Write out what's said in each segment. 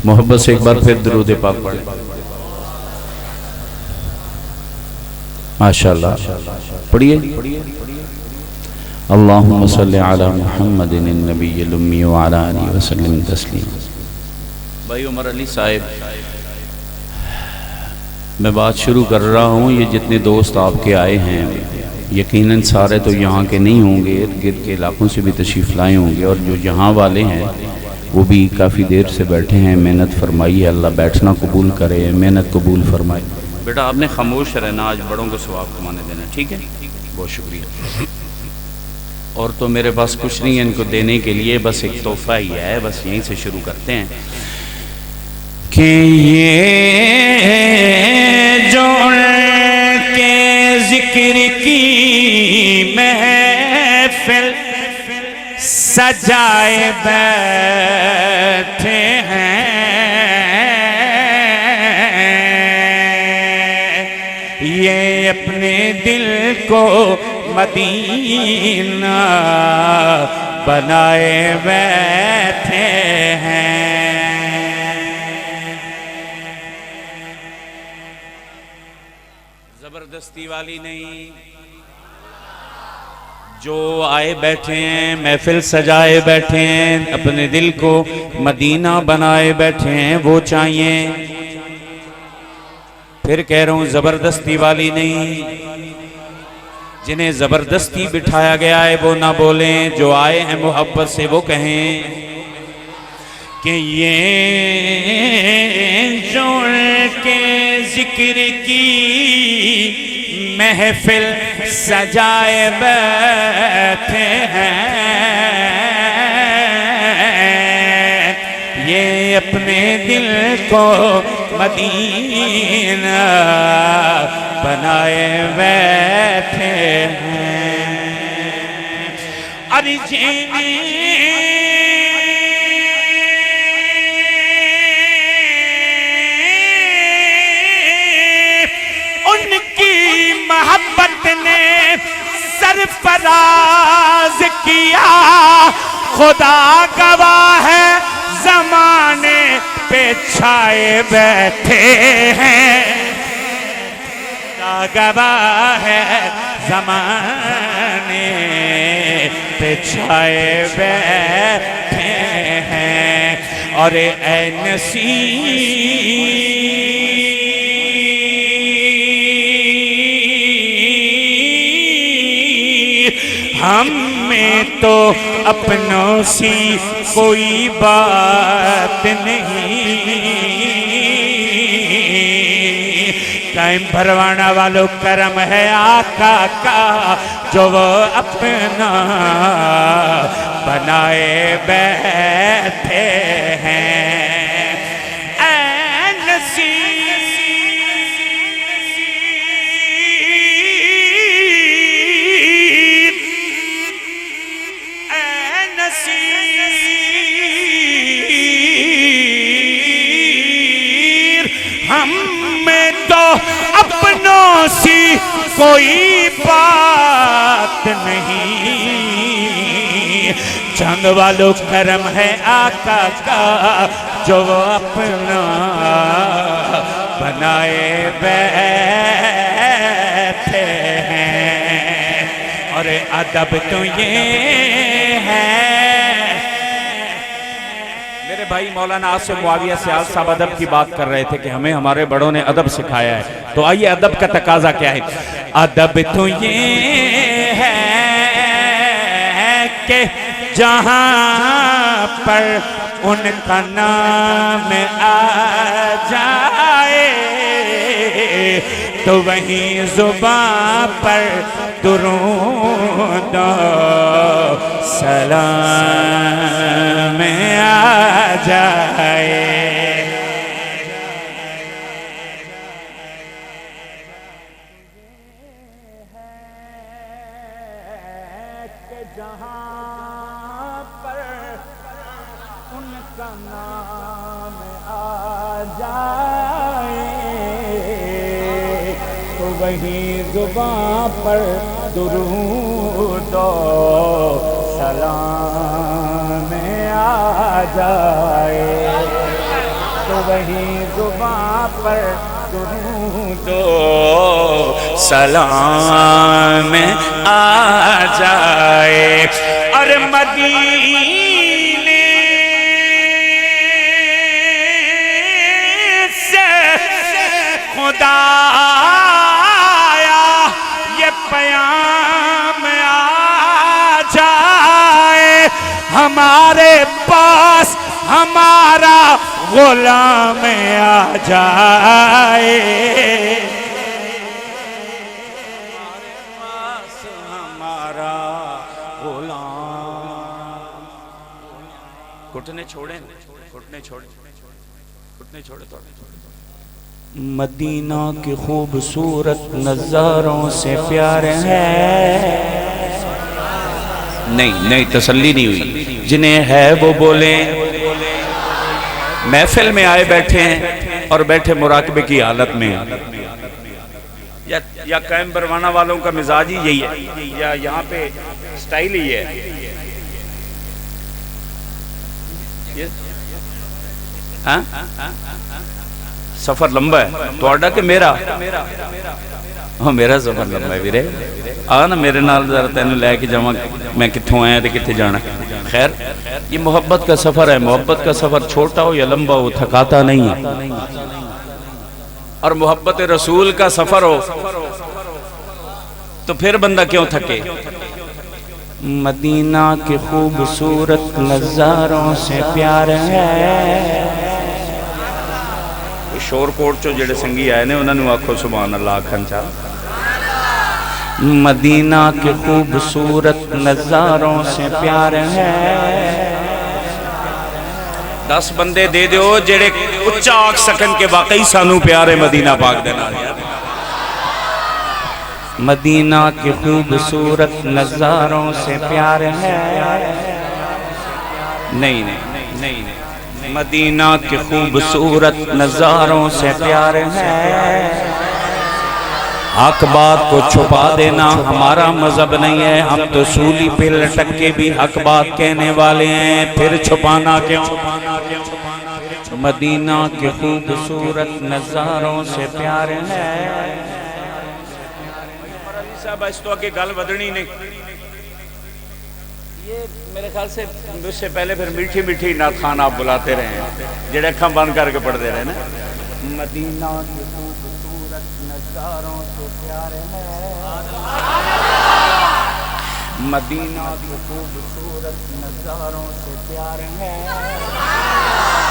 محبت سے ایک بار پھر درود پاک پڑھیں. ماشاءاللہ پڑھیے. اللہم صلی علی محمد النبی الامی وعلی آلہ وسلم تسلیم. بھائی عمر علی صاحب، میں بات شروع کر رہا ہوں. یہ جتنے دوست آپ کے آئے ہیں یقیناً سارے تو یہاں کے نہیں ہوں گے، ارد گرد کے علاقوں سے بھی تشریف لائے ہوں گے، اور جو یہاں والے ہیں وہ بھی کافی دیر سے بیٹھے ہیں. محنت فرمائی ہے، اللہ بیٹھنا قبول کرے، محنت قبول فرمائے. بیٹا آپ نے خاموش رہنا، آج بڑوں کو ثواب کمانے دینا، ٹھیک ہے؟ بہت شکریہ. اور تو میرے پاس کچھ نہیں ہے ان کو دینے کے لیے، بس ایک تحفہ ہی ہے. بس یہیں سے شروع کرتے ہیں کہ یہ جو ان کے ذکر کی محفل سجائے بیٹھے ہیں، یہ اپنے دل کو مدینہ بنائے بیٹھے ہیں. زبردستی والی نہیں، جو آئے بیٹھے ہیں، محفل سجائے بیٹھے ہیں، اپنے دل کو مدینہ بنائے بیٹھے ہیں، وہ چاہیے. پھر کہہ رہا ہوں زبردستی والی نہیں. جنہیں زبردستی بٹھایا گیا ہے وہ نہ بولیں، جو آئے ہیں محبت سے وہ کہیں کہ یہ جو ان کے ذکر کی محفل سجائے بیٹھے ہیں، یہ اپنے دل کو مدینہ بنائے بیٹھے ہیں. ان کی محبت نے سرفراز کیا، خدا گواہ ہے زمانے پہ چھائے بیٹھے ہیں. گواہ ہے زمانے پہ چھائے بیٹھے ہیں. اور اے نصیر ہم میں تو اپنوں سی کوئی بات نہیں. قائم پروانہ والوں کرم ہے آقا کا، جو وہ اپنا بنائے بیٹھے ہیں. اے نصیر اے نصیر ہم میں تو اپنوں سی کوئی بات نہیں. چند والوں کرم ہے آقا کا، جو وہ اپنا بنائے بیٹھے ہیں. اور ادب تو یہ ہے. میرے بھائی مولانا آصف معاویہ سیال صاحب ادب کی بات کر رہے تھے کہ ہمیں ہمارے بڑوں نے ادب سکھایا ہے. تو آئیے ادب کا تقاضا کیا ہے. ادب تو یہ ہے کہ جہاں پر ان کا نام آ جائے تو وہیں زبان پر درود و سلام آ جائے. جہاں پر ان کا نام آ جائے تو وہیں زبان پر درود و سلام آ جائے. تو وہی زباں پر درود و سلام آ جائے اور مدینے سے خدایا یہ پیام آ جائے ہمارے پاس ہمارا غلام آ جائے ہمارا غلام گھٹنے چھوڑیں گھٹنے چھوڑے مدینہ کی خوبصورت نظاروں سے پیار ہے نہیں تسلی نہیں ہوئی جنہیں ہے وہ بولیں محفل میں آئے بیٹھے ہیں اور بیٹھے مراقبے کی حالت میں یا قائم پروانہ والوں کا مزاج ہی یہی ہے یا یہاں پہ سٹائل ہی ہے سفر لمبا ہے تو آڈا کہ میرا میرا سفر لمبا ہے ویرے آ نا میرے نال ذرا تینوں لے کے جاواں میں کتھوں آیا تے کتھے جانا خیر یہ محبت کا سفر ہے محبت کا سفر چھوٹا ہو یا لمبا ہو تھکاتا نہیں ہے اور محبت رسول کا سفر ہو تو پھر بندہ کیوں تھکے مدینہ کی خوبصورت نظاروں سے پیار ہے شور کوٹ چو جڑے سنگی آئے نے انہوں نے آکھو سبحان اللہ آکھن چاہ مدینہ کی خوبصورت نظاروں سے پیار ہے 10 بندے دے دیو جڑے اچھا آکھ سکن کے واقعی سانو پیارے مدینہ پاک دینا مدینہ کی خوبصورت نظاروں سے پیار ہے نہیں مدینہ کی خوبصورت نظاروں سے پیار ہے حق بات کو چھپا دینا ہمارا مذہب نہیں ہے ہم تو سولی پہ لٹک کے بھی حق بات کہنے والے ہیں پھر چھپانا کیوں مدینہ کی خوبصورت نظاروں سے پیار ہے صاحب اس تو آگے گل ودنی نہیں یہ میرے خیال سے اس سے پہلے پھر میٹھی میٹھی نعت خان آپ بلاتے رہے ہیں جڑے اکھاں بند کر کے پڑھتے رہے نا مدینہ کی خوبصورت نظاروں سے پیار ہے مدینہ کی خوبصورت نظاروں سے پیار ہے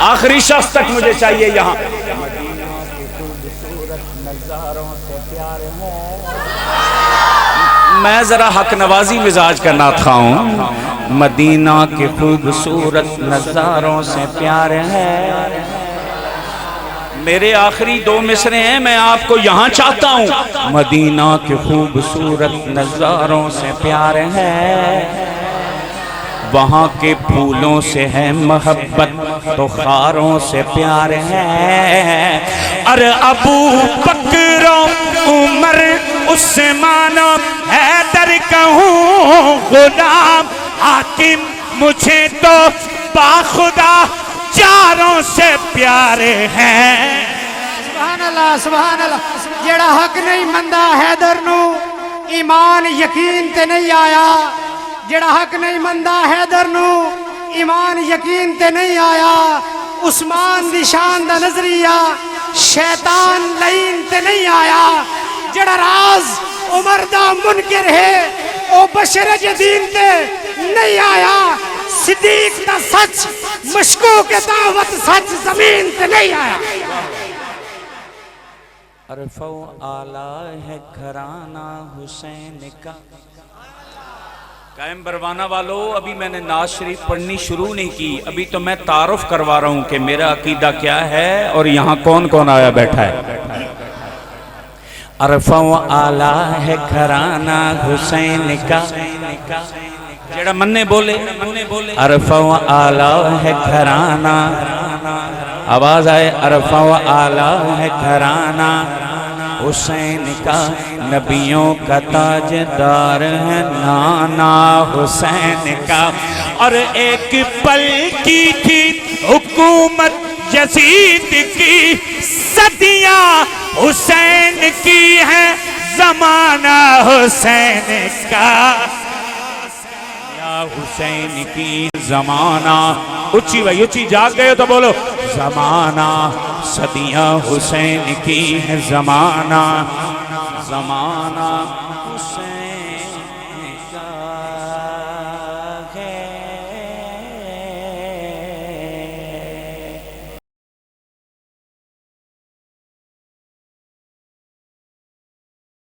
آخری شخص تک مجھے چاہیے یہاں مدینہ کی خوبصورت نظاروں سے پیار ہے میں ذرا حق نوازی مزاج کا نعت خواہ ہوں مدینہ کی خوبصورت نظاروں سے پیار ہے میرے آخری 2 مصرے ہیں میں آپ کو یہاں چاہتا ہوں مدینہ کی خوبصورت نظاروں سے پیار ہے وہاں کے پھولوں سے ہے محبت تو خاروں سے پیار ہے ارے ابو بکر عمر عثمان حیدر کہوں غلام حاکم مجھے تو باخدا چاروں سے پیارے ہیں سبحان اللہ جڑا حق نہیں مندہ حیدر نو ایمان یقین تے نہیں آیا جڑا حق نہیں مندہ حیدر نو ایمان یقین تے نہیں آیا عثمان دی شان دا نظریہ شیطان لعین تے نہیں آیا جڑا راز عمر دا منکر ہے او بشر جدین تے نہیں آیا صدیق دا سچ مشکوک دعوت سچ زمین تے نہیں آیا عرف و آلہ ہے گھرانہ حسین کا قائم بروانہ والو ابھی میں نے نعت شریف پڑھنی شروع نہیں کی ابھی تو میں تعارف کروا رہا ہوں کہ میرا عقیدہ کیا ہے اور یہاں کون کون آیا بیٹھا ہے عرف و آلہ ہے گھرانہ حسین کا جڑا مننے بولے عرف و آلہ ہے گھرانہ آواز آئے عرف و آلہ ہے گھرانہ حسین کا نبیوں کا تاجدار ہے نانا حسین کا اور ایک پل کی تھی حکومت یزید کی صدیاں حسین کی ہے زمانہ حسین کا یا حسین کی زمانہ اچھی بھائی اچھی جاگ گئے تو بولو زمانہ صدیاں حسین کی ہے زمانہ زمانہ